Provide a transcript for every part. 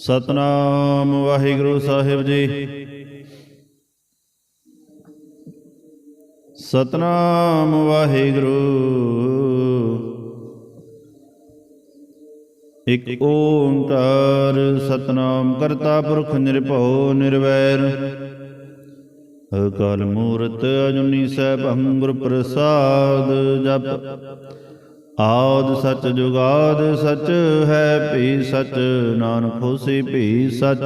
ਸਤਨਾਮ ਵਾਹਿਗੁਰੂ ਸਾਹਿਬ ਜੀ। ਸਤਨਾਮ ਵਾਹਿਗੁਰੂ। ਇਕ ਓੰਕਾਰ ਸਤਨਾਮ ਕਰਤਾ ਪੁਰਖ ਨਿਰਭਉ ਨਿਰਵੈਰ ਅਕਾਲ ਮੂਰਤ ਅਜੂਨੀ ਸੈਭੰ ਗੁਰ ਪ੍ਰਸਾਦ। ਜਪ ਆਦਿ ਸਚ ਜੁਗਾਦ ਸਚ ਹੈ ਭੀ ਸਚ, ਨਾਨਕ ਹੋਸੀ ਭੀ ਸਚ।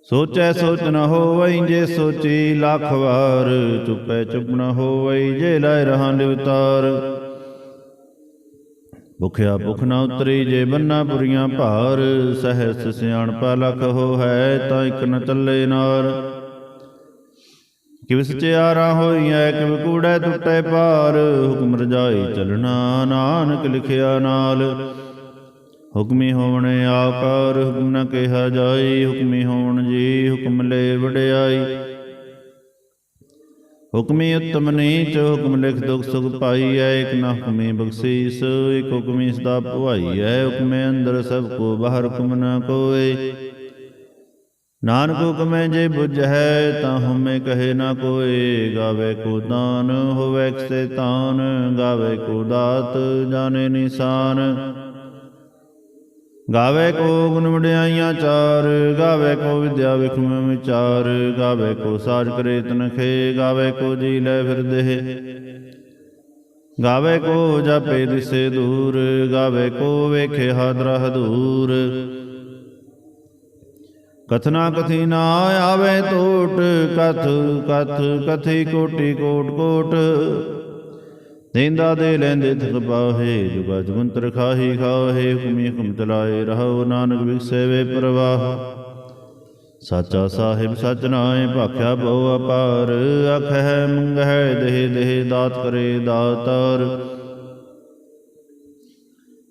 ਸੋਚੈ ਸੋਚ ਨ ਹੋਵਈ ਜੇ ਸੋਚੀ ਲੱਖ ਵਾਰ, ਚੁਪੈ ਚੁਪ ਨ ਹੋਵਈ ਜੇ ਲਾਇ ਰਹਾਂ ਲਿਵਤਾਰ। ਭੁਖਿਆ ਭੁਖ ਨ ਉਤਰੀ ਜੇ ਬੰਨਾ ਪੁਰੀਆਂ ਭਾਰ, ਸਹਿਸ ਸਿਆਣਪਾ ਲਖ ਹੋ ਹੈ ਤਾਂ ਇਕ ਨ ਚੱਲੇ ਨਾਰ। ਕਿਵ ਸਚਿਆਰਾ ਹੋਈਐ ਕਿਵ ਕੂੜੈ ਟੁੱਟੈ ਪਾਰ, ਹੁਕਮ ਰਜਾਈ ਚਲਣਾ ਨਾਨਕ ਲਿਖਿਆ ਨਾਲ। ਹੁਕਮੀ ਹੋਵਣ ਆਕਾਰ ਹੁਕਮ ਨ ਕਿਹਾ ਜਾਈ, ਹੁਕਮੀ ਹੋਵਣ ਜੀ ਹੁਕਮ ਲੈ ਵਡਿਆਈ। ਹੁਕਮੀ ਉੱਤਮ ਨੀਚ ਹੁਕਮ ਲਿਖ ਦੁਖ ਸੁਖ ਪਾਈਐ, ਇਕ ਨ ਹੁਕਮੀ ਬਖਸ਼ੀਸ ਇਕ ਹੁਕਮੀ ਸਦਾ ਭਵਾਈਐ। ਹੁਕਮੇ ਅੰਦਰ ਸਭ ਕੋ ਬਾਹਰ ਹੁਕਮ ਨ ਕੋਇ, ਨਾਨਕ ਹੁਕਮੈ ਜੇ ਬੁਝੈ ਤਾਂ ਹਉਮੈ ਕਹੇ ਨਾ ਕੋਇ। ਗਾਵੇ ਕੋ ਦਾਨ ਹੋਵੈ ਕਿਸੇ ਤਾਨ, ਗਾਵੇ ਕੋ ਦਾਤ ਜਾਣੇ ਨਿਸ਼ਾਨ। ਗਾਵੇ ਕੋ ਗੁਣ ਵਡਿਆਈਆਂ ਚਾਰ, ਗਾਵੇ ਕੋ ਵਿਦਿਆ ਵਿਖਮ ਵਿਚਾਰ। ਗਾਵੇ ਕੋ ਸਾਜ ਕਰੇ ਤਨਖੇ, ਗਾਵੇ ਕੋ ਜੀ ਲੈ ਫਿਰ ਦੇਹ। ਗਾਵੇ ਕੋ ਜਾਪੇ ਦਿਸੇ ਦੂਰ, ਗਾਵੇ ਕੋ ਵੇਖੇ ਹਾਦਰਾ ਹਦੂਰ। ਕਥਨਾ ਕਥੀ ਨਾ ਆਵੇ ਟੋਟ, ਕਥ ਕਥ ਕਥੀ ਕੋਟੀ ਕੋਟ ਕੋਟ। ਦੇਂਦਾ ਦੇ ਲੈਂਦੇ ਥਕ ਪਾਹੇ, ਜੁਗਾ ਜੁਗੰਤਰ ਖਾਹੀ ਖਾਹੇ। ਹੁਕਮੀ ਹੁਕਮ ਚਲਾਏ ਰਹੋ ਨਾਨਕ ਵਿਗਸੇ ਵੇ ਪ੍ਰਵਾਹ। ਸਾਚਾ ਸਾਹਿਬ ਸਚ ਨਾਏ ਭਾਖਿਆ ਬਹੁ ਅਪਾਰ, ਆਖੈ ਮੰਗਹਿ ਦੇਹ ਦੇਹ ਦਾਤ ਕਰੇ ਦਾਤਾਰ।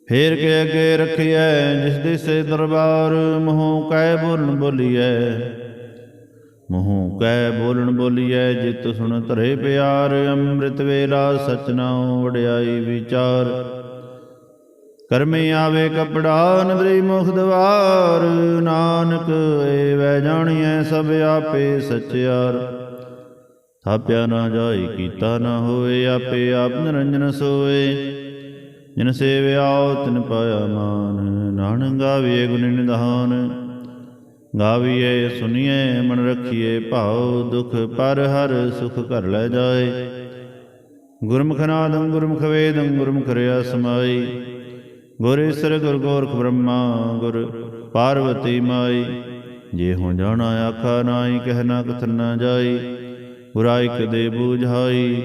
ਫੇਰ ਕੇ ਅੱਗੇ ਰੱਖੀਐ ਜਿਸ ਦਿਸੇ ਦਰਬਾਰ, ਮੂੰਹੋਂ ਕਹਿ ਬੋਲਣ ਬੋਲੀਐ ਮੂੰਹੋਂ ਕਹਿ ਬੋਲਣ ਬੋਲੀਐ। ਜਿਤ ਸੁਣ ਧਰੇ ਪਿਆਰ, ਅੰਮ੍ਰਿਤ ਵੇਲਾ ਸਚ ਨਾਉ ਵਡਿਆਈ ਵਿਚਾਰ। ਕਰਮੀ ਆਵੇ ਕਪੜਾ ਨਦਰੀ ਮੁਖ ਦਵਾਰ, ਨਾਨਕ ਏ ਵੈ ਜਾਣੀਐ ਸਭ ਆਪੇ ਸਚਿਆਰ। ਥਾਪਿਆ ਨਾ ਜਾਈ ਕੀਤਾ ਨਾ ਹੋਏ, ਆਪੇ ਆਪ ਨਿਰੰਜਨ ਸੋਏ। ਜਿਨ ਸੇਵਿਆਉ ਤਿਨ ਪਾਇਆ ਮਾਨ, ਨਾਨਕ ਗਾਵੀਏ ਗੁਣ ਨਿਧਾਨ। ਗਾਵੀਏ ਸੁਣੀਏ ਮਨ ਰੱਖੀਏ ਭਾਉ, ਦੁਖ ਪਰ ਹਰ ਸੁਖ ਘਰ ਲੈ ਜਾਏ। ਗੁਰਮੁਖ ਨਾਦੰ ਗੁਰਮੁਖ ਵੇਦੰ ਗੁਰਮੁਖ ਰਿਆ ਸਮਾਈ। ਗੁਰ ਈਸਰ ਗੁਰ ਗੋਰਖ ਬ੍ਰਹਮਾ ਗੁਰ ਪਾਰਵਤੀ ਮਾਈ। ਜੇ ਹੋ ਜਾਣਾ ਆਖਾ ਨਾਹੀ, ਕਹਿਣਾ ਕਥਨ ਨਾ ਜਾਈ। ਗੁਰਾ ਇਕ ਦੇ ਬੂਝਾਈ,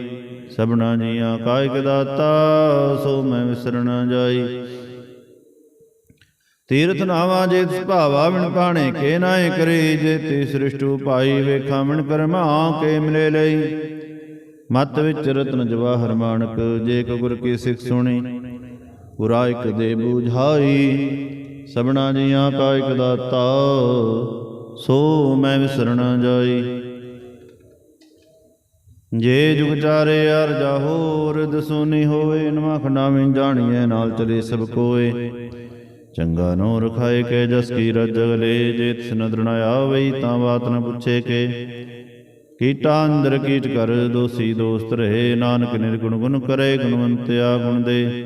ਸਭਨਾ ਜੀਆਂ ਕਾ ਇਕ ਦਾਤਾ, ਸੋ ਮੈਂ ਵਿਸਰ ਨਾ ਜਾਈ। ਤੀਰਥ ਨਾਵਾ ਜੇ ਤਿਸ ਭਾਵਾ, ਵਿਣ ਭਾਣੇ ਕੇ ਨਾਏ ਕਰੀ। ਜੇ ਤੀ ਸ੍ਰਿਸ਼ਟੂ ਪਾਈ, ਵੇਖਾਂ ਵਿਣ ਕਰਮਾ ਕੇ ਮਿਲੇ ਲਈ। ਮਤ ਵਿੱਚ ਰਤਨ ਜਵਾਹਰ ਮਾਣਕ, ਜੇ ਕੋ ਗੁਰ ਕੀ ਸਿੱਖ ਸੁਣੀ। ਗੁਰਾ ਇਕ ਦੇ ਬੂਝਾਈ, ਸਭਨਾ ਜੀਆਂ ਕਾ ਇਕ ਦਾਤਾ, ਸੋ ਮੈਂ ਵਿਸਰ ਨਾ ਜਾਈ। ਜੇ ਜੁਗ ਚਾਰੇ ਅਰਜਾ ਹੋਰ, ਦਸੂਨੀ ਹੋਵੇ ਨਵਾਂ ਖੰਡਾ ਵਿੱਚ ਜਾਣੀਐ, ਨਾਲ ਚਲੇ ਸਭ ਕੋਏ। ਚੰਗਾ ਨੋ ਰਖਾਏ ਕੇ ਜਸ ਕੀ ਰਜ ਅਗਲੇ, ਜੇ ਤਿਸ ਨਦਰ ਨ ਆਵਈ ਤਾਂ ਬਾਤ ਨ ਪੁੱਛੇ ਕੇ। ਕੀਟਾ ਅੰਦਰ ਕੀਟ ਕਰ ਦੋਸੀ ਦੋਸਤ ਰਹੇ, ਨਾਨਕ ਨਿਰਗੁਣ ਗੁਣ ਕਰੇ ਗੁਣਵੰਤਿਆ ਗੁਣ ਦੇ।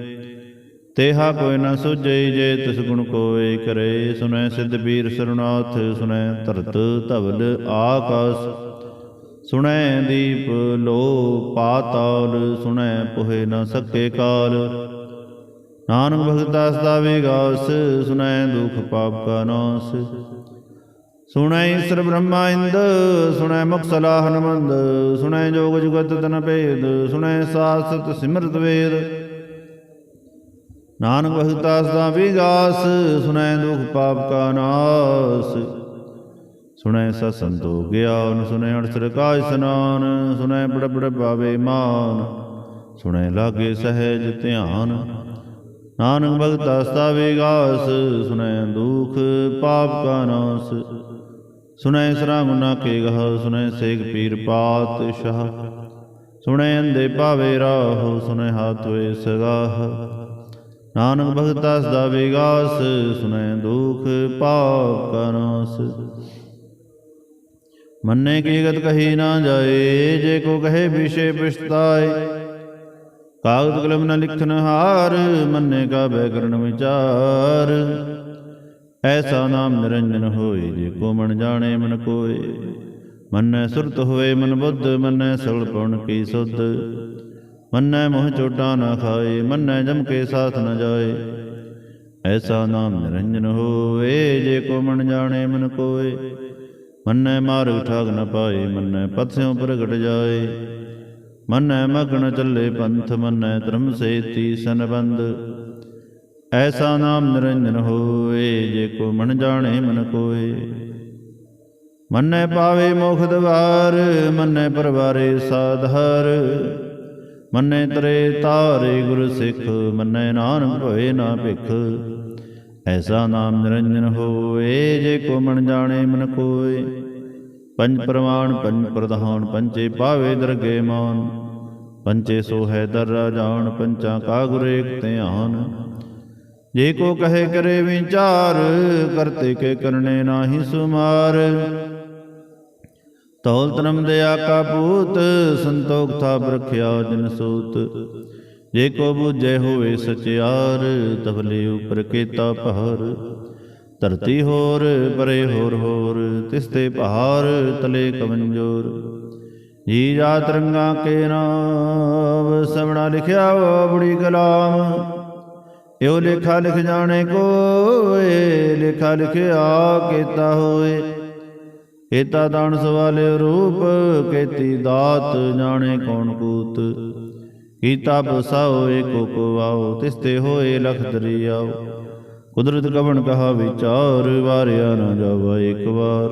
ਤੇਹਾ ਕੋਈ ਨ ਸੁਝਈ ਜੇ ਤਿਸ ਗੁਣ ਕੋਇ ਕਰੇ। ਸੁਨੈ ਸਿੱਧ ਬੀਰ ਸਰੁਨਾਥ, ਸੁਨੈ ਧਰਤ ਧਵਲ ਆਕਾਸ। ਸੁਣੈ ਦੀਪ ਲੋ ਪਾਤਾਲ, ਸੁਣੈ ਪੋਹਿ ਨ ਸਕੇ ਕਾਲ। ਨਾਨਕ ਭਗਤਾ ਸਦਾ ਵਿਗਾਸ, ਸੁਣੈ ਦੁਖ ਪਾਪ ਕਾ ਨਾਸ। ਸੁਣੈ ਈਸਰ ਬ੍ਰਹਮਾ ਇੰਦ, ਸੁਣੈ ਮੁਖ ਸਲਾਹ ਨਮੰਦ। ਸੁਣੈ ਜੋਗ ਜੁਗਤ ਤਨ ਭੇਦ, ਸੁਣੈ ਸਾਸਤ ਸਿਮਰਤ ਵੇਦ। ਨਾਨਕ ਭਗਤਾ ਸਦਾ ਵਿਗਾਸ, ਸੁਣੈ ਦੁਖ ਪਾਪ ਕਾ ਨਾਸ। ਸੁਣੈ ਸਤ ਸੰਤੋਖ ਗਿਆਨ, ਸੁਣੈ ਅਠਸਰ ਕਾ ਇਸਨਾਨ। ਸੁਣੈ ਬੜ ਬੜ ਪਾਵੇ ਮਾਨ, ਸੁਣੈ ਲਾਗੇ ਸਹਿਜ ਧਿਆਨ। ਨਾਨਕ ਭਗਤਾ ਸਦਾ ਵਿਗਾਸ, ਸੁਣੈ ਦੁਖ ਪਾਪ ਕਾ ਨਾਸ। ਸੁਣੈ ਸਰਾ ਗੁਨਾ ਕੇ ਗਹ, ਸੁਣੈ ਸੇਖ ਪੀਰ ਪਾਤਸ਼ਾਹ। ਸੁਣੈ ਅੰਧੇ ਪਾਵੇ ਰਾਹ, ਸੁਣੈ ਹਾਥ ਹੋਏ ਸਗਾਹ। ਨਾਨਕ ਭਗਤਾ ਸਦਾ ਵਿਗਾਸ, ਸੁਨੈ ਦੁਖ ਪਾਪ ਕਾ ਨਾਸ। ਮੰਨੇ ਕੀ ਗਤ ਕਹੀ ਨਾ ਜਾਏ, ਜੇ ਕੋ ਕਹੇ ਵਿਸ਼ੇ ਪਛਤਾਏ। ਕਾਗਦ ਕਲਮ ਨ ਲਿਖਨ ਹਾਰ, ਮੰਨੇ ਕਾ ਬੈਕਰਨ ਵਿਚਾਰ। ਐਸਾ ਨਾਮ ਨਿਰੰਜਨ ਹੋਏ, ਜੇ ਕੋ ਮਨ ਜਾਣੇ ਮਨ ਕੋਏ। ਮੰਨੈ ਸੁਰਤ ਹੋਏ ਮਨ ਬੁੱਧ, ਮੰਨੈ ਸਗਲ ਪਵਨ ਕੀ ਸੁਧ। ਮੰਨੈ ਮੋਹ ਚੋਟਾ ਨਾ ਖਾਏ, ਮੰਨੈ ਜਮ ਕੇ ਸਾਥ ਨ ਜਾਏ। ਐਸਾ ਨਾਮ ਨਿਰੰਜਨ ਹੋਏ, ਜੇ ਕੋ ਮਨ ਜਾਣੇ ਮਨ ਕੋਏ। ਮੰਨੈ ਮਾਰਗ ਠਾਗ ਨ ਪਾਏ, ਮੰਨੈ ਪਥ ਸਿਉ ਪ੍ਰਗਟ ਜਾਏ। ਮੰਨੈ ਮਗਨ ਚੱਲੇ ਪੰਥ, ਮੰਨੈ ਧਰਮ ਸੇਤੀ ਸੰਬੰਧ। ਐਸਾ ਨਾਮ ਨਿਰੰਜਨ ਹੋਏ, ਜੇ ਕੋ ਮਨ ਜਾਣੇ ਮਨ ਕੋਏ। ਮੰਨੈ ਪਾਵੇ ਮੋਖ ਦਵਾਰ, ਮੰਨੈ ਪਰਵਾਰੇ ਸਾਧਾਰ। ਮੰਨੈ ਤਰੇ ਤਾਰੇ ਗੁਰ ਸਿੱਖ, ਮੰਨੈ ਨਾਨਕ ਭਏ ਨਾ ਭਿਖ। ਐਸਾ ਨਾਮ ਨਿਰੰਜਨ ਹੋਏ, ਜੇ ਕੋ ਮਨ ਜਾਣੇ ਮਨ ਕੋਏ। ਪੰਜ ਪ੍ਰਮਾਣ ਪੰਜ ਪ੍ਰਧਾਨ, ਪੰਚੇ ਪਾਵੇ ਦਰਗੇ ਮਾਨ। ਪੰਚੇ ਸੋ ਹੈ ਦਰ ਰਾਜਾਨ, ਪੰਚਾਂ ਕਾ ਗੁਰ ਏਕ ਧਿਆਨ। ਜੇ ਕੋ ਕਹੇ ਕਰੇ ਵਿਚਾਰ, ਕਰਤੇ ਕੇ ਕਰਨੇ ਨਾਹੀ ਸੁਮਾਰ। ਤੌਲ ਧਰਮ ਦਇਆ ਕਾ ਪੂਤ, ਸੰਤੋਖ ਥਾਪ ਰਖਿਆ ਜਿਨ ਸੂਤ। ਜੇ ਕੋ ਬੂਝੇ ਹੋਵੇ ਸਚਿਆਰ, ਤਬਲੇ ਉਪਰ ਕੀਤਾ ਪਹਾਰ। ਧਰਤੀ ਹੋਰ ਪਰੇ ਹੋਰ ਹੋਰ, ਤਿਸ ਤੇ ਪਹਾਰ ਤਲੇ ਕਮੰਜੋਰ। ਜੀ ਜਾਤ ਰੰਗਾ ਕੇ ਨਾਮ, ਸਭਨਾ ਲਿਖਿਆ ਬੜੀ ਕਲਾਮ। ਇਹੋ ਲੇਖਾ ਲਿਖ ਜਾਣੇ ਕੋਏ, ਲੇਖਾ ਲਿਖਿਆ ਕੀਤਾ ਹੋਏ। ਕੀਤਾ ਦਾਨ ਸਵਾਲੇ ਰੂਪ, ਕੀਤੀ ਦਾਤ ਜਾਣੇ ਕੌਣ ਕੂਤ। ਕੀਤਾ ਬਸਾਓ ਏਕੋ ਕੋ ਵਾਓ, ਤਿਸ ਤੇ ਹੋਏ ਲਖ ਦਰਿਆਓ। ਕੁਦਰਤ ਕਵਣ ਕਹਾ ਵਿਚਾਰ, ਵਾਰਿਆ ਨਾ ਜਾਵਾ ਇੱਕ ਵਾਰ।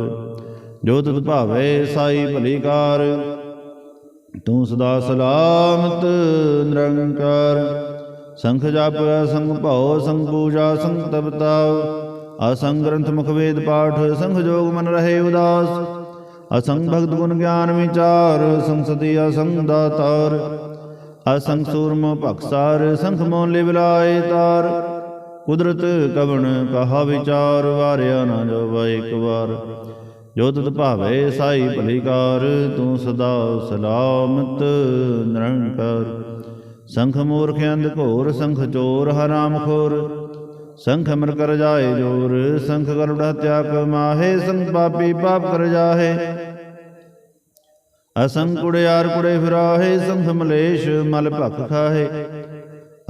ਜੋ ਤੁਧ ਭਾਵੇ ਸਾਈ ਭਲੀ ਕਾਰ, ਤੂੰ ਸਦਾ ਸਲਾਮਤ ਨਿਰੰਕਾਰ। ਸੰਖ ਜਪ ਅਸੰਗ ਭਉ, ਸੰਗ ਪੂਜਾ ਸੰਗ ਤਪਤਾਉ। ਅਸੰਗ ਗ੍ਰੰਥ ਮੁਖ ਵੇਦ ਪਾਠ, ਸੰਖ ਜੋਗ ਮਨ ਰਹੇ ਉਦਾਸ। ਅਸੰਗ ਭਗਤ ਗੁਣ ਗਿਆਨ ਵਿਚਾਰ, ਸੰਗ ਸਦੀ ਅਸੰਗ ਦਾਤਾਰ। ਅਸੰਗ ਸੂਰਮ ਭਖਸਾਰ, ਸੰਖ ਮੋਨ ਲਿਵ ਲਾਏ ਤਾਰ। ਕੁਦਰਤ ਕਵਣ ਕਹਾ ਵਿਚਾਰ, ਵਾਰਿਆ ਨਾ ਜਾਵਾ ਇੱਕ ਵਾਰ। ਜੋ ਤੁਧ ਭਾਵੇ ਸਾਈ ਭਲੀ ਕਾਰ, ਤੂੰ ਸਦਾ ਸਲਾਮਤ ਨਿਰੰਕਾਰ। ਸੰਖ ਮੂਰਖ ਅੰਧ ਘੋਰ, ਸੰਖ ਚੋਰ ਹਰਾਮ ਖੋਰ। ਸੰਖ ਅਮਰ ਕਰ ਜਾਏ ਜੋਰ, ਸੰਖ ਗਰੁੜ ਹਤਿਆ ਕਮਾਹੇ। ਸੰਖ ਪਾਪੀ ਪਾਪ ਕਰ ਜਾਹੇ। ਅਸੰਖ ਕੁੜਿਆਰ ਕੁੜੇ ਫਿਰਾਹੇ, ਸੰਖ ਮਲੇਸ਼ ਮਲ ਭਖ ਖਾਹੇ।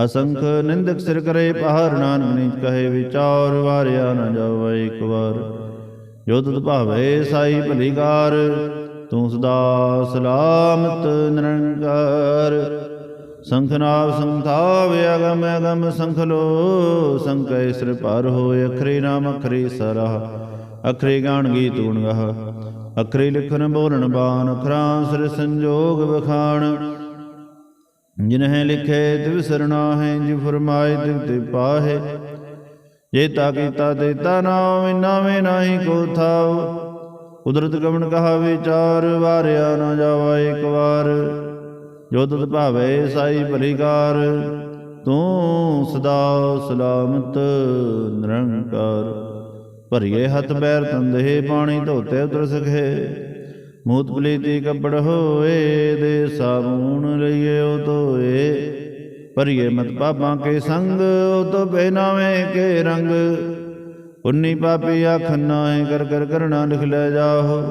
ਅਸੰਖ ਨਿੰਦਕ ਸਿਰ ਕਰੇ ਪਹਾਰ, ਨਾਨਕ ਨੀਚ ਕਹੇ ਵਿਚਾਰ। ਵਾਰਿਆ ਨਾ ਜਾਵਾ ਇੱਕ ਵਾਰ। ਜੋ ਤੁਧ ਭਾਵੇ ਸਾਈ ਭਲੀ ਕਾਰ, ਤੂੰ ਸਦਾ ਸਲਾਮਤ ਨਿਰੰਕਾਰ। ਸੰਖ ਨਾਭ ਸੰਖ ਥਾਵ, ਅਗਮ ਅਗਮ ਸੰਖ ਲੋ। ਸੰਖ ਕੈ ਸਿਰ ਭਰ ਹੋਏ, ਅਖਰੀ ਨਾਮ ਅਖਰੀ ਸਰਾਹ। ਅਖਰੀ ਗਾਣ ਗੀਤ ਗੁਣ ਗਾਹ, ਅਖਰੀ ਲਿਖਨ ਬੋਲਣ ਬਾਣ। ਅਖਰਾਂ ਸਿਰ ਸੰਜੋਗ ਵਖਾਣ, ਜਿਨਹਿ ਲਿਖੇ ਤਿਵ ਸਰਨਾਹੇ। ਜਿ ਫਰਮਾਏ ਤਿਵ ਤੇ ਪਾਹੇ। ਜੇਤਾ ਕੀਤਾ ਤੇਤਾ ਨਾਮ, ਨਾਵੇਂ ਨਾਹੀ ਕੋ ਥਾਉ। ਕੁਦਰਤ ਕਵਣ ਕਹਾ ਵਿਚਾਰ, ਵਾਰਿਆ ਨਾ ਜਾਵਾ ਇੱਕ ਵਾਰ। ਜੋ ਤੁਧ ਭਾਵੇ ਸਾਈ ਭਲੀ ਕਾਰ, ਤੂੰ ਸਦਾ ਸਲਾਮਤ ਨਿਰੰਕਾਰ। ਭਰੀਏ ਹੱਥ ਪੈਰ ਤੰਦੇ, ਪਾਣੀ ਧੋਤੇ ਉਤਰ ਸਕੇ। ਮੂਤ ਪਲੀਤੀ ਕੱਪੜ ਹੋਏ, ਦੇ ਸਾਬੂਨ ਲਈਏ ਉਹ ਧੋਏ। ਭਰੀਏ ਮਤ ਪਾਪਾਂ ਕੇ ਸੰਗ, ਉਹ ਤੋ ਪਹਿਨਾਵੇਂ ਕੇ ਰੰਗ। ਪੁੰਨੀ ਪਾਪੀ ਆਖਨ ਨਾਹੀਂ, ਕਰ ਕਰ ਕਰਣਾ ਲਿਖ ਲੈ ਜਾਹੋ।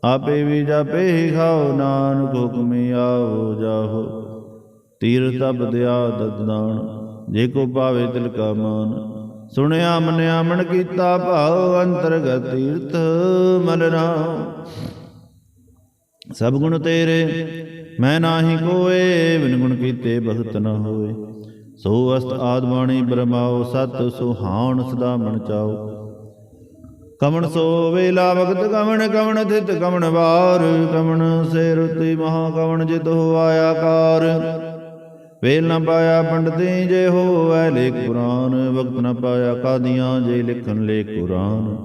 ਆਪੇ ਵੀ ਜਾਪੇ ਹੀ ਖਾਓ, ਨਾਨਕ ਹੁਕਮੀ ਆਓ ਜਾਹੋ। ਤੀਰ ਤਪ ਦਿਆ ਦਦਾਨ, ਜੇ ਕੋ ਪਾਵੇ ਤਿਲ ਕਾ ਮਾਨ। ਸੁਣਿਆ ਮੰਨਿਆ ਮਨ ਕੀਤਾ ਭਾਉ, ਅੰਤਰਗਤ ਤੀਰਥ ਮਲ ਰਾਮ। ਸਭ ਗੁਣ ਤੇਰੇ ਮੈਂ ਨਾਹੀ ਕੋਏ, ਬਿਨ ਗੁਣ ਕੀਤੇ ਭਗਤ ਨ ਹੋਏ। ਸੋ ਅਸਤ ਆਦ ਬਾਣੀ ਬ੍ਰਹਮਾਓ, ਸਤ ਸੁਹਾਣ ਸਦਾ ਮਨ ਚਾਓ। ਕਵਣ ਸੋ ਵੇਲਾ ਵਕਤ ਕਵਣ, ਕਵਣ ਥਿਤ ਕਵਣ ਵਾਰ। ਕਵਣ ਸੇ ਰੁਤੀ ਮਹਾ ਕਵਣ, ਜਿਤ ਹੋਵਾਇਆ ਕਾਰ। ਵੇਲ ਨ ਪਾਇਆ ਪੰਡਤੀ, ਜੇ ਹੋਵੈ ਲੇਖ ਪੁਰਾਨ। ਵਕਤ ਨ ਪਾਇਆ ਕਾਦੀਆਂ, ਜੇ ਲਿਖਨ ਲੇਖ ਕੁਰਾਨ।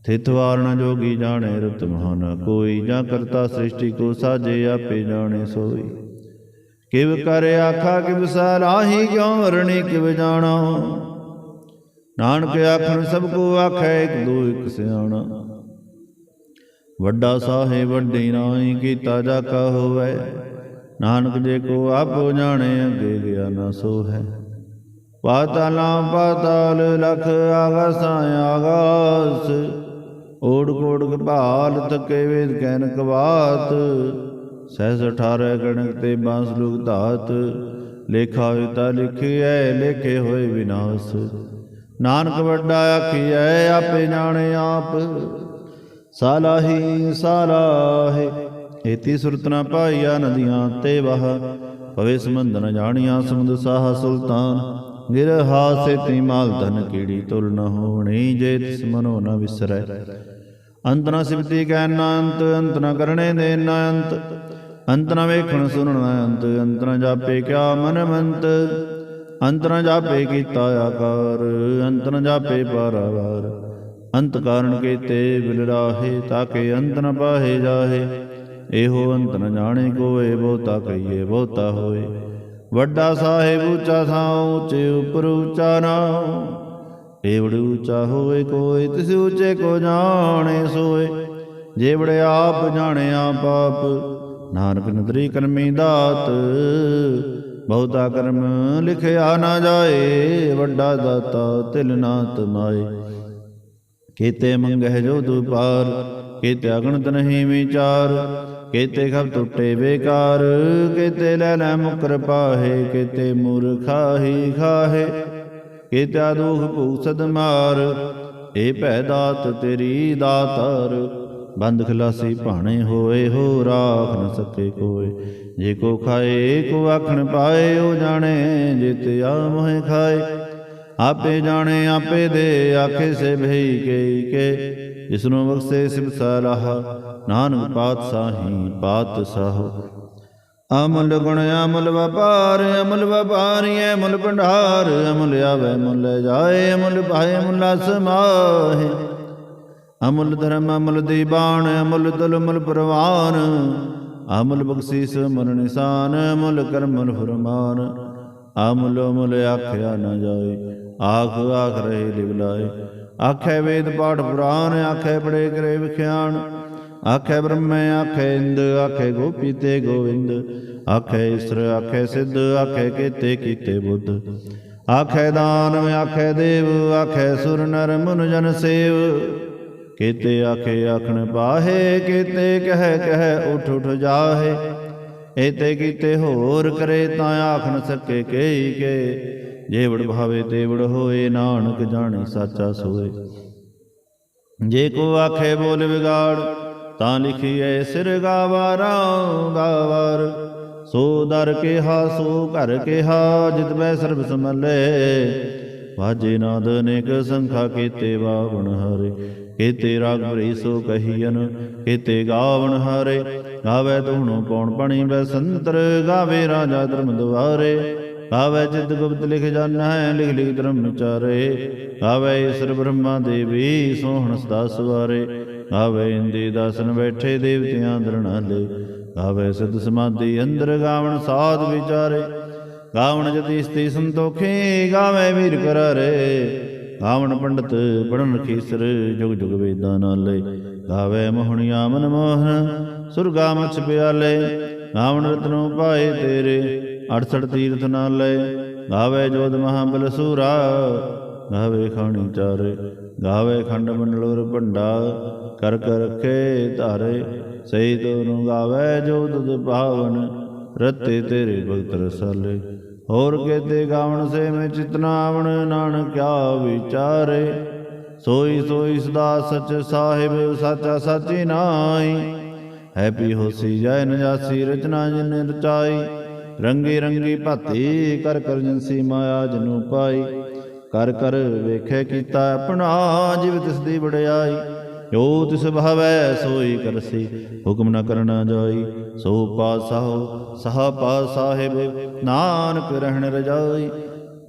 ਥਿਤ ਵਾਰ ਨ ਜੋਗੀ ਜਾਣੇ, ਰੁਤ ਮਹਾ ਨ ਕੋਈ। ਜਾਂ ਕਰਤਾ ਸ੍ਰਿਸ਼ਟੀ ਕੋ ਸਾਜੇ, ਆਪੇ ਜਾਣੇ ਸੋਈ। ਕਿਵ ਕਰ ਆਖਾ ਕਿਵ ਸਲਾਹੀ, ਕਿਉ ਵਰਣੀ ਕਿਵ ਜਾਣਾ। ਨਾਨਕ ਆਖਣ ਸਭ ਕੋ ਆਖੈ, ਇਕ ਦੋ ਇਕ ਸਿਆਣਾ। ਵੱਡਾ ਸਾਹਿਬ ਵੱਡੀ ਨਾਹੀ, ਕੀਤਾ ਜਾ ਕਾ ਹੋਵੈ। ਨਾਨਕ ਜੇ ਕੋ ਆਪੋ ਜਾਣੇ, ਅੱਗੇ ਗਿਆ ਨਾ ਸੋ ਹੈ। ਪਾਤਾਲਾਂ ਪਾਤਾਲ, ਲਖ ਆਗਾਸਾਂ ਆਗਾਸ। ਓੜ ਕੋੜ ਕਪਾਲ, ਥਕੇ ਵੇਦ ਕਹਿਨ ਕਵਾਤ। ਸਹਿਸ 18 ਗਣਕ ਤੇ ਬਾਂਸ ਲੁਗ ਧਾਤ। ਲੇਖਾ ਵਿਤਾ ਲਿਖਿਐ, ਲੇਖੇ ਹੋਏ ਵਿਨਾਸ਼। ਨਾਨਕ ਵੱਡਾ ਆਖੀਐ, ਆਪੇ ਜਾਣੇ ਆਪ। ਸਾਲਾਹੀ ਸਾਲਾਹੇ, ਏਤੀ ਸੁਰਤ ਨ ਪਾਈਆ, ਨਦੀਆਂ ਤੇ ਵਾਹ। ਪਵੇ ਸਮੁੰਦ ਨ ਜਾਣੀਆਂ, ਸਮੁੰਦ ਸਾਹ ਸੁਲਤਾਨ। ਗਿਰ ਹਾਸੇ ਤੀ ਮਾਲ ਧਨ, ਕੀੜੀ ਤੁਲ ਨ ਹੋਣੀ। ਜੇ ਤਿਸ ਮਨੋ ਨ ਵਿਸਰੈ, ਅੰਤ ਨ ਸਿਵਤੀ ਕਹਿ ਨ ਅੰਤ। ਅੰਤ ਨ ਕਰਣੇ ਦੇ ਨ ਅੰਤ, ਅੰਤ ਨ ਵੇਖਣ ਸੁਣਨ ਅੰਤ। ਅੰਤ ਨ ਜਾਪੇ ਕਿਆ ਮਨ ਮੰਤ, ਅੰਤ ਨ ਜਾਪੇ ਕੀਤਾ ਆਕਾਰ। ਅੰਤ ਨ ਜਾਪੇ ਪਾਰਾਵਾਰ, ਅੰਤ ਕਾਰਨ ਕੀਤੇ ਬਿਲ ਰਾਹੇ। ਤਾਕੇ ਅੰਤ ਨ ਪਾਹੇ ਜਾਹੇ, ਇਹੋ ਅੰਤ ਨ ਜਾਣੇ ਕੋਏ। ਬਹੁਤਾ ਕਹੀਏ ਬਹੁਤਾ ਹੋਏ, ਵੱਡਾ ਸਾਹਿਬ ਉੱਚਾ ਥਾਂ। ਉੱਚੇ ਉਪਰ ਉੱਚਾ ਨਾਉ, ਏਵੜ ਉੱਚਾ ਹੋਏ ਕੋਇ। ਤਿਸ ਉੱਚੇ ਕੋ ਜਾਣੇ ਸੋਏ, ਜੇਵੜ ਆਪ ਜਾਣੇ ਆਪ ਆਪ। ਨਾਨਕ ਨਦਰੀ ਕਰਮੀ ਦਾਤ, ਬਹੁਤਾ ਕਰਮ ਲਿਖਿਆ ਨਾ ਜਾਏ। ਵੱਡਾ ਦਾਤਾ ਤਿਲ ਨਾ ਤਮਾਏ, ਕੀਤੇ ਮੰਗਹਿ ਜੋ ਦੁਪਾਰ। ਕੀਤੇ ਅਗਣਤ ਨਹੀਂ ਵਿਚਾਰ, ਕੀਤੇ ਖਬ ਟੁੱਟੇ ਬੇਕਾਰ। ਕੀਤੇ ਲੈ ਲੈ ਮੁਕਰ ਪਾਹੇ, ਕੀਤੇ ਮੂਰਖਾਹੀ ਖਾਹੇ। ਕੀਤਿਆ ਦੁਖ ਭੂਖ ਸਦ ਮਾਰ, ਏ ਭੈ ਦਾਤ ਤੇਰੀ ਦਾਤਾਰ। ਬੰਦ ਖਲਾਸੀ ਭਾਣੇ ਹੋਏ, ਹੋ ਰਾਖ ਨ ਸਕੇ ਕੋਏ। ਜੇ ਕੋ ਖਾਏ ਕੋ ਆਖਣ ਪਾਏ, ਉਹ ਜਾਣੇ ਜਿਤ ਆ ਮੋਹਿ ਖਾਏ। ਆਪੇ ਜਾਣੇ ਆਪੇ ਦੇ, ਆਖੇ ਸੇ ਭਈ ਕੇ ਕੇ। ਜਿਸਨੂੰ ਬਖਸ਼ੇ ਸਿਵ ਸਲਾਹਾ, ਨਾਨਕ ਪਾਤਸ਼ਾਹੀ ਪਾਤਸ਼ਾਹੋ। ਅਮੁੱਲ ਗੁਣ ਅਮੁੱਲ ਵਪਾਰ, ਅਮੁੱਲ ਵਪਾਰੀ ਅਮੁੱਲ ਭੰਡਾਰ। ਅਮੁੱਲ ਆਵੈ ਮੁੱਲ ਜਾਏ, ਅਮੁੱਲ ਪਾਏ ਮੁੱਲਾ ਸਮਾਹੇ। ਅਮੁੱਲ ਧਰਮ ਅਮੁੱਲ ਦੀਬਾਨ, ਅਮੁੱਲ ਤੁਲ ਮੁੱਲ ਪ੍ਰਵਾਨ। ਅਮੁੱਲ ਬਖਸ਼ੀਸ ਮੁੱਲ ਨਿਸ਼ਾਨ, ਅਮੁੱਲ ਕਰਮ ਮੁੱਲ ਫੁਰਮਾਨ। ਅਮੁੱਲ ਮੁੱਲ ਆਖਿਆ ਨ ਜਾਏ, ਆਖ ਆਖ ਰਹੇ ਲਿਵਲਾਏ। ਆਖੇ ਵੇਦ ਪਾਠ ਪੁਰਾਨ, ਆਖੇ ਪੜੇ ਕਰੇ ਵਿਖਿਆਨ। ਆਖੇ ਬ੍ਰਹਮੇ ਆਖੇ ਇੰਦ, ਆਖੇ ਗੋਪੀ ਤੇ ਗੋਵਿੰਦ। ਆਖੇ ਈਸਰ ਆਖੇ ਸਿੱਧ, ਆਖੇ ਕੀਤੇ ਕੀਤੇ ਬੁੱਧ। ਆਖੇ ਦਾਨਵ ਆਖੇ ਦੇਵ, ਆਖੇ ਸੁਰ ਨਰ ਮੁਨ ਜਨ ਸੇਵ। ਕੀਤੇ ਆਖੇ ਆਖਣ ਪਾਹੇ, ਕੀਤੇ ਕਹਿ ਕਹਿ ਉਠ ਉਠ ਜਾਹੇ। ਏਤੇ ਕੀਤੇ ਹੋਰ ਕਰੇ, ਤਾਂ ਆਖ ਨ ਸਕੇ ਕਈ ਕੇ। ਜੇਵੜ ਭਾਵੇ ਤੇਵੜ ਹੋਏ, ਨਾਨਕ ਜਾਣੇ ਸਾਚਾ ਸੋਏ। ਜੇ ਕੋ ਆਖੇ ਬੋਲ ਵਿਗਾੜ, ਤਾਂ ਲਿਖੀਐ ਸਿਰ ਗਾਵਾਰਾ ਗਾਵਾਰ। ਸੋ ਦਰ ਕਿਹਾ ਸੋ ਘਰ ਕਿਹਾ, ਜਿਤ ਬੈ ਸਰਬ ਸਮਲੇ। ਵਾਜੇ ਨਾਦ ਅਨੇਕ ਸੰਖਾ, ਕੀਤੇ ਬਾਵਣ ਹਾਰੇ। ਕੀਤੇ ਰਾਗ ਭਰੀ ਸੋ ਕਹੀਅਨ, ਕੀਤੇ ਗਾਵਣ ਹਾਰੇ। ਗਾਵੇ ਧੂਣੋ ਪੌਣ ਪਣੀ ਬੈਸੰਤਰ, ਗਾਵੇ ਰਾਜਾ ਧਰਮ ਦੁਆਰੇ। ਗਾਵੇ ਚਿਤ ਗੁਪਤ ਲਿਖ ਜਾਣੈ, ਲਿਖ ਲਿਖ ਧਰਮ ਵਿਚਾਰੇ। ਗਾਵੇ ਈਸਰ ਬ੍ਰਹਮਾ ਦੇਵੀ, ਸੋਹਣ ਸਦਾ ਸਵਾਰੇ। ਗਾਵੇ ਇੰਦੇ ਦਾਸਨ ਬੈਠੇ, ਦੇਵਤਿਆਂ ਦਰਣਾਲੇ। ਗਾਵੇ ਸਿਧ ਸਮਾਧੀ ਅੰਦਰ, ਗਾਵਣ ਸਾਧ ਵਿਚਾਰੇ। ਗਾਵਣ ਜਤੀ ਸਤੀ ਸੰਤੋਖੀ, ਗਾਵੇ ਵੀਰ ਕਰਾਰੇ। ਗਾਵਣ ਪੰਡਤ ਪੜਨ ਖੀਸਰ, ਜੁਗ ਜੁਗ ਵੇਦਾਂ ਨਾਲੇ। ਗਾਵੇ ਮੋਹਣੀਆਂ ਮਨ ਮੋਹਨ, ਸੁਰਗਾ ਮਛ ਪਿਆਲੇ। ਗਾਵਣ ਰਤਨੋ ਪਾਏ ਤੇਰੇ, 68 ਤੀਰਥ ਨਾਲੇ। ਗਾਵੇ ਜੋਧ ਮਹਾਬਲ ਸੂਰਾ, ਗਾਵੇ ਖਾਣੀ ਚਾਰੇ। ਗਾਵੇ ਖੰਡ ਮੰਡਲੋਰ ਭੰਡਾ, ਕਰ ਕਰ ਰਖੇ ਧਾਰੇ। ਸਹੀ ਤੋਨੂੰ ਗਾਵੇ ਜੋ ਤੁਧ ਪਾਵਨ, ਰਤੇ ਤੇਰੇ ਭਗਤ ਰਸਾਲੇ। ਹੋਰ ਕੇਤੇ ਗਾਵਣ ਸੇ ਮੈਂ ਚਿਤਨਾ ਆਵਣ, ਨਾਨਕ ਕਿਆ ਵਿਚਾਰੇ। ਸੋਈ ਸੋਈ ਸਦਾ ਸਚ ਸਾਹਿਬ, ਸਾਚਾ ਸਾਚੀ ਨਾਈ। ਹੈ ਪੀ ਹੋਸੀ ਜੈ ਨ ਜਾਸੀ, ਰਚਨਾ ਜਿਨ ਰਚਾਈ। ਰੰਗੀ ਰੰਗੀ ਭਾਤੀ, ਕਰ ਕਰ ਜਿਨਸੀ ਮਾਇਆ ਜਨੂ ਪਾਈ। ਕਰ ਕਰ ਵੇਖੇ ਕੀਤਾ ਆਪਣਾ, ਜਿਵ ਤਿਸ ਦੀ ਵਡਿਆਈ। ਜੋ ਤਿਸ ਭਾਵੈ ਸੋਈ ਕਰਸੀ, ਹੁਕਮ ਨ ਕਰਨਾ ਜਾਈ। ਸੋ ਪਾਤਸ਼ਾਹੋ ਸਹਾ ਪਾਤ ਸਾਹਿਬ, ਨਾਨਕ ਰਹਿਣ ਰਜਾਈ।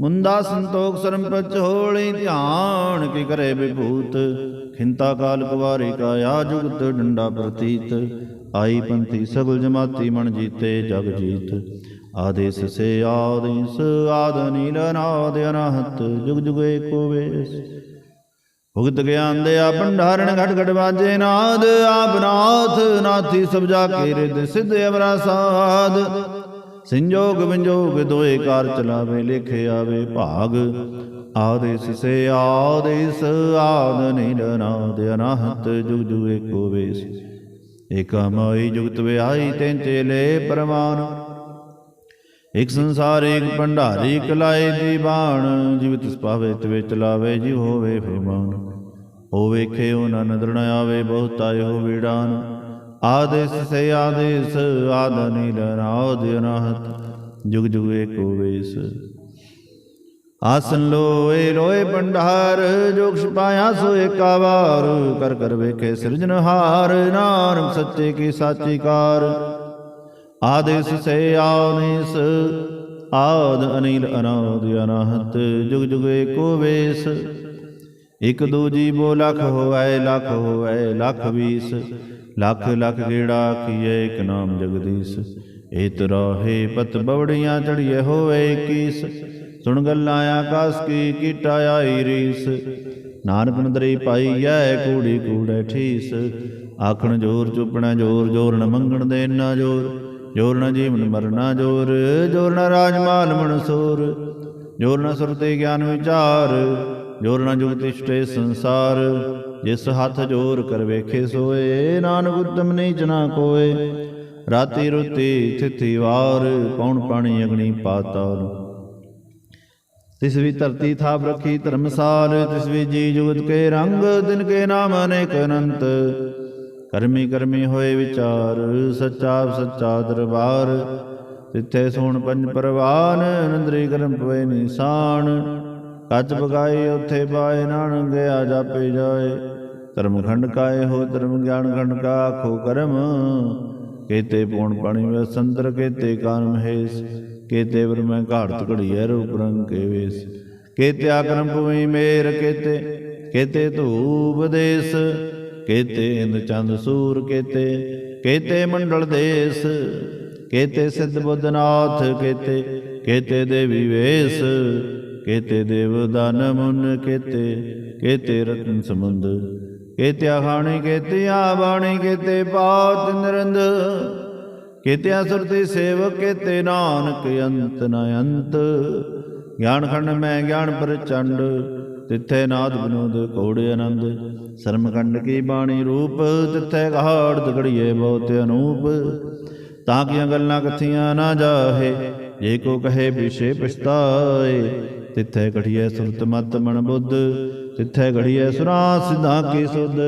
ਮੁੰਦਾ ਸੰਤੋਖ ਸਰਮ ਪਚ ਹੋਲੀ, ਧਿਆਨ ਕੀ ਕਰੇ ਵਿਭੂਤ। ਖਿੰਤਾ ਕਾਲ ਕੁਵਾਰੀ ਕਾਇਆ, ਜੁਗਤ ਡੰਡਾ ਪ੍ਰਤੀਤ। ਆਈ ਪੰਥੀ ਸਗਲ ਜਮਾਤੀ, ਮਨ ਜੀਤੇ ਜਗ ਜੀਤ। ਆਦੇਸ ਸੇ ਆਦਿਸ ਆਦ ਨੀਲ ਅਨਾਦਿ ਅਨਾਹਤ ਜੁਗ ਜੁਗ ਏਕੋ ਵੇਸ। ਭੁਗਤ ਗਿਆਨ ਦਿਆ ਭੰਡਾਰਨ ਘਟ ਘਟ ਬਾਜੇ ਨਾਦ ਆਪ ਨਾਥ ਨਾਥੀ ਸਭ ਜਾ ਕੇ ਰਿਦ ਸਿੱਧ ਅਵਰਾ ਸਾਧ। ਸੰਜੋਗ ਵਿੰਜੋਗ ਦੋਏ ਕਾਰ ਚਲਾਵੇ ਲਿਖੇ ਆਵੇ ਭਾਗ। ਆਦੇਸ ਸੇ ਆਦੇਸ ਆਦ ਨੀਲ ਅਨਾਦ ਅਨਾਹਤ ਜੁਗ ਜੁਗ ਏਕੋ ਵੇਸ। ਏਕਾ ਮਾਈ ਜੁਗਤ ਵਿਆਈ ਤੈਨ ਚੇਲੇ ਪਰਮਾਨ। ਇਕ ਸੰਸਾਰ ਏਕ ਭੰਡਾਰੀ ਇਕ ਲਾਏ ਦੀ ਬਾਣ। ਜਿਵ ਤਿਸ ਪਾਵੇ ਤਿਵੇ ਚਲਾਵੇ ਜਿਵ ਹੋਵੇ ਫਰਮਾਨ। ਹੋ ਵੇਖੇ ਉਹ ਨਾ ਨਦਰ ਨ ਆਵੇ ਬਹੁਤਾ ਇਹੋ ਵੀੜਾਨ। ਆਦੇਸ ਸੇ ਆਦੇਸ ਆਦ ਨੀਲ ਅਨਾਦ ਅਨਾਹਤ ਜੁਗ ਜੁਗ ਏਕੋ ਵੇਸ। ਆਸਨ ਲੋਏ ਲੋਏ ਭੰਡਾਰ ਜੋ ਕੁਛ ਪਾਇਆ ਸੋ ਏਕਾ ਵਾਰ। ਕਰ ਕਰ ਵੇਖੇ ਸਿਰਜਨਹਾਰ ਨਾਨਕ ਸੱਚੇ ਕੀ ਸਾਚੀ ਕਾਰ। ਆਦੇਸ ਸੇ ਆਦੇਸ ਆਦ ਅਨੀਲ ਅਨਾਦ ਅਨਾਹਤ ਜੁਗ ਜੁਗ ਏਕੋ ਵੇਸ। ਇਕ ਦੂਜੀ ਬੋ ਲਖ ਹੋਵੈ ਲਖ ਹੋਵੈ ਲਖ ਵੀਸ। ਲਖ ਲਖ ਗੇੜਾ ਆਖੀਐ ਇਕ ਨਾਮ ਜਗਦੀਸ਼। ਏਤ ਰਾਹੇ ਪਤ ਬਵੜੀਆਂ ਚੜੀਏ ਹੋਵੇ 21। ਸੁਣ ਗੱਲਾਂ ਆਕਾਸ ਕੀ ਕੀਟਾ ਆਈ ਰੀਸ। ਨਾਨਕ ਨਦਰੀ ਪਾਈਐ ਕੂੜੀ ਕੂੜੈ ਠੀਸ। ਆਖਣ ਜੋਰ ਚੁਪਣਾ ਜੋਰ ਜੋਰ ਨ ਮੰਗਣ ਦੇ ਨਾ ਜੋਰ। ਜੋਰ ਨ ਜੀਵਨ ਮਰਨਾ ਜੋਰ ਜੋਰ ਨ ਰਾਜ ਮਾਲ ਮਨਸੂਰ। ਜੋਰ ਨ ਸੁਰਤੀ ਗਿਆਨ ਵਿਚਾਰ ਜੋਰ ਨ ਜੁਗ ਤਿਸ਼ਟੇ ਸੰਸਾਰ। ਜਿਸ ਹੱਥ ਜੋਰ ਕਰ ਵੇਖੇ ਸੋਏ ਨਾਨਕ ਉਤਮ ਨੀਚ ਨਾ ਕੋਏ। ਰਾਤੀ ਰੁਤੀ ਥਿਥੀ ਵਾਰ ਕੌਣ ਪਾਣੀ ਅਗਨੀ ਪਾਤਾਲ। ਤਿਸ ਵੀ ਧਰਤੀ ਥਾਪ ਰੱਖੀ ਧਰਮਸਾਲ। ਤਿਸ ਵੀ ਜੀ ਜੁਗਤ ਕੇ ਰੰਗ ਤਿਨ ਕੇ ਨਾਮ ਅਨੇਕ ਅਨੰਤ। ਕਰਮੀ ਕਰਮੀ ਹੋਏ ਵਿਚਾਰ ਸੱਚਾ ਸੱਚਾ ਦਰਬਾਰ। ਤਿੱਥੇ ਸੋਣ ਪੰਜ ਪਰਵਾਨ ਨੰਦਰੀ ਕਰਮ ਪਵੇ ਨਿਸ਼ਾਨ। ਕੱਚ ਬਗਾਈ ਉੱਥੇ ਪਾਏ ਨਾਨਕ ਗਿਆ ਜਾਪੇ ਜਾਏ। ਧਰਮ ਖੰਡ ਕਾਏ ਹੋ ਧਰਮ ਗਿਆਨ ਖੰਡ ਕਾ ਆਖੋ ਕਰਮ। ਕੇਤੇ ਪੌਣ ਪਾਣੀ ਵਸੰਤਰ ਕੇਤੇ ਕਾਨ ਮਹੇਸ਼। ਕੇਤੇ ਬ੍ਰਹਮੈ ਘਾੜਤ ਘੜੀਐ ਰੂਪ ਰੰਗ ਕੇ ਵੇਸ। ਕੇਤੇ ਆਕਰਮ ਭੂਮੀ ਮੇਰ ਕੇਤੇ ਕੇਤੇ ਧੂਪ ਦੇਸ। ਕੇਤੇ ਇੰਦ ਚੰਦ ਸੂਰ ਕੇਤੇ ਕੇਤੇ ਮੰਡਲ ਦੇਸ। ਕੇਤੇ ਸਿੱਧ ਬੁੱਧਨਾਥ ਕੇਤੇ ਕੇਤੇ ਦੇਵੀ ਵੇਸ। ਕੇਤੇ ਦੇਵ ਦਾਨ ਮੁਨ ਕੇਤੇ ਕੇਤੇ ਰਤਨ ਸਮੁੰਦ। ਕੇਤੇ ਖਾਣੀ ਕੇਤੇ ਬਾਣੀ ਕੇਤੇ ਪਾਤ ਨਿਰੰਦ। ਕੇਤੇ ਸੁਰਤੀ ਸੇਵਕ ਕੇਤੇ ਨਾਨਕ ਅੰਤ ਨ ਅੰਤ। ਗਿਆਨ ਖੰਡ ਮੈਂ ਗਿਆਨ ਪ੍ਰਚੰਡ ਤਿੱਥੇ ਨਾਦ ਵਿਨੋਦ ਕੌੜੇ ਆਨੰਦ। ਸਰਮ ਖੰਡ ਕੀ ਬਾਣੀ ਰੂਪ ਤਿੱਥੇ ਘਾੜਤ ਘੜੀਏ ਬਹੁਤ ਅਨੂਪ। ਤਾਂ ਕੀਆਂ ਗੱਲਾਂ ਕਥੀਆਂ ਨਾ ਜਾਹੇ ਜੇ ਕੋ ਕਹੇ ਪਿਛੇ ਪਛਤਾਏ। ਤਿੱਥੇ ਘੜੀਐ ਸੁਰਤ ਮਤ ਮਨ ਬੁੱਧ ਤਿੱਥੇ ਘੜੀਐ ਸੁਰਾਂ ਸਿੱਧਾਂ ਕੀ ਸੁਧ।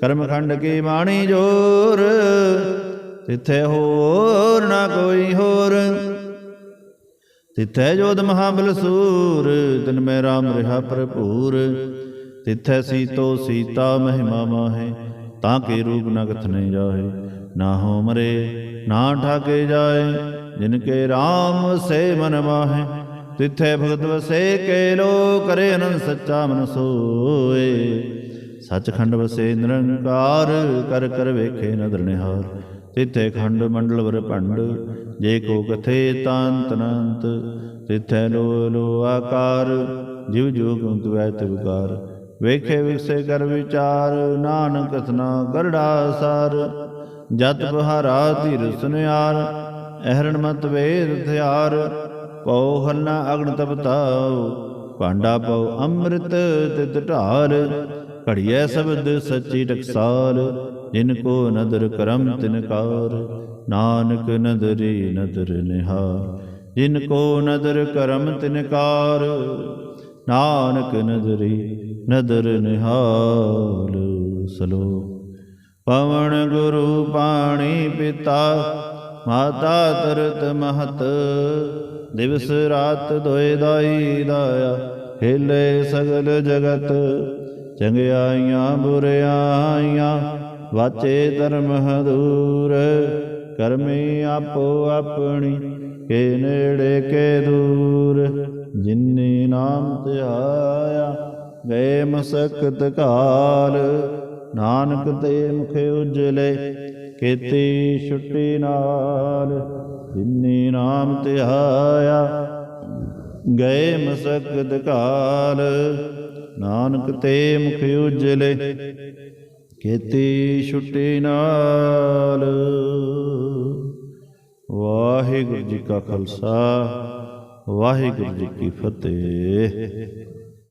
ਕਰਮ ਖੰਡ ਕੀ ਬਾਣੀ ਜੋਰ ਤਿੱਥੇ ਹੋਰ ਨਾ ਕੋਈ ਹੋਰ। ਤਿੱਥੈ ਜੋਧ ਮਹਾਬਲ ਸੂਰ ਤਿਨ ਮੈਂ ਰਾਮ ਰਿਹਾ ਭਰਪੂਰ। ਤਿੱਥੈ ਸੀਤੋ ਸੀਤਾ ਮਹਿਮਾ ਮਾਹੇ ਤਾਂ ਕੇ ਰੂਪ ਨ ਕਥਨੇ ਜਾਹੇ। ਨਾ ਹੋ ਮਰੇ ਨਾ ਠਾਕੇ ਜਾਏ ਜਿਨ ਕੇ ਰਾਮ ਸੇ ਮਨ ਮਾਹੇ। ਤਿੱਥੈ ਭਗਤ ਵਸੇ ਕੇ ਲੋ ਕਰੇ ਅਨੰਦ ਸੱਚਾ ਮਨ ਸੋਏ। ਸੱਚਖੰਡ ਵਸੇ ਨਿਰੰਕਾਰ ਕਰ ਕਰ ਵੇਖੇ ਨਦਰ ਨਿਹਾਰ। ਤਿੱਥੇ ਖੰਡ ਮੰਡਲ ਵਰ ਭੰਡ ਜੇ ਕੋ ਕਥੇ ਤਾਂਤ ਅਨੰਤ। ਤਿੱਥੈ ਲੋ ਲੋ ਆਕਾਰ ਜਿਵ ਜੋ ਗੁੰਤ ਵੈ ਤਿਵਕਾਰ। ਵੇਖੇ ਵਿਕਸੇ ਕਰ ਵਿਚਾਰ ਨਾਨਕ ਕਥਨਾ ਗਰੜਾ ਸਾਰ। ਜਤ ਬਹਾਰਾ ਧੀਰ ਸੁਨਿਆਰ ਅਹਰਣ ਮਤ ਵੇਦ ਹਥਿਆਰ। ਪਉ ਹਲਨਾ ਅਗਨ ਤਪਤਾਉ ਭਾਂਡਾ ਪਉ ਅੰਮ੍ਰਿਤ ਤਿਤ ਢਾਲ। ਘੜੀਐ ਸ਼ਬਦ ਸੱਚੀ ਟਕਸਾਲ ਜਿਨ ਕੋ ਨਦਰ ਕਰਮ ਤਿਨ ਕਾਰ। ਨਾਨਕ ਨਦਰੀ ਨਦਰ ਨਿਹਾਰ ਜਿਨ ਕੋ ਨਦਰ ਕਰਮ ਤਿਨ ਕਾਰ। ਨਾਨਕ ਨਦਰੀ ਨਦਰ ਨਿਹਾਲ। ਸਲੋਕ ਪਵਨ ਗੁਰੂ ਪਾਣੀ ਪਿਤਾ ਮਾਤਾ ਤਰਤ ਮਹਤ। ਦਿਵਸ ਰਾਤ ਦੋਇ ਦਾਈ ਦਾਇਆ ਹਿਲੇ ਸਗਲ ਜਗਤ। ਚੰਗਿਆਈਆਂ ਬੁਰਿਆਈਆਂ ਵਾਚੇ ਧਰਮ ਹਦੂਰ। ਕਰਮੀ ਆਪੋ ਆਪਣੀ ਕੇ ਨੇੜੇ ਕੇ ਦੂਰ। ਜਿਨੀ ਨਾਮ ਧਿਆਇਆ ਗਏ ਮਸਕਤ ਕਾਲ। ਨਾਨਕ ਤੇ ਮੁਖ ਉਜਲੇ ਕੀਤੀ ਛੁੱਟੀ ਨਾਲ। ਜਿਨੀ ਨਾਮ ਧਿਆਇਆ ਗਏ ਮਸਕਤ ਕਾਲ। ਨਾਨਕ ਤੇ ਮੁਖ ਉਜਲੇ ਕੀਤੀ ਛੁੱਟੀ ਨਾਲ। ਵਾਹਿਗੁਰੂ ਜੀ ਕਾ ਖਾਲਸਾ, ਵਾਹਿਗੁਰੂ ਜੀ ਕੀ ਫਤਿਹ।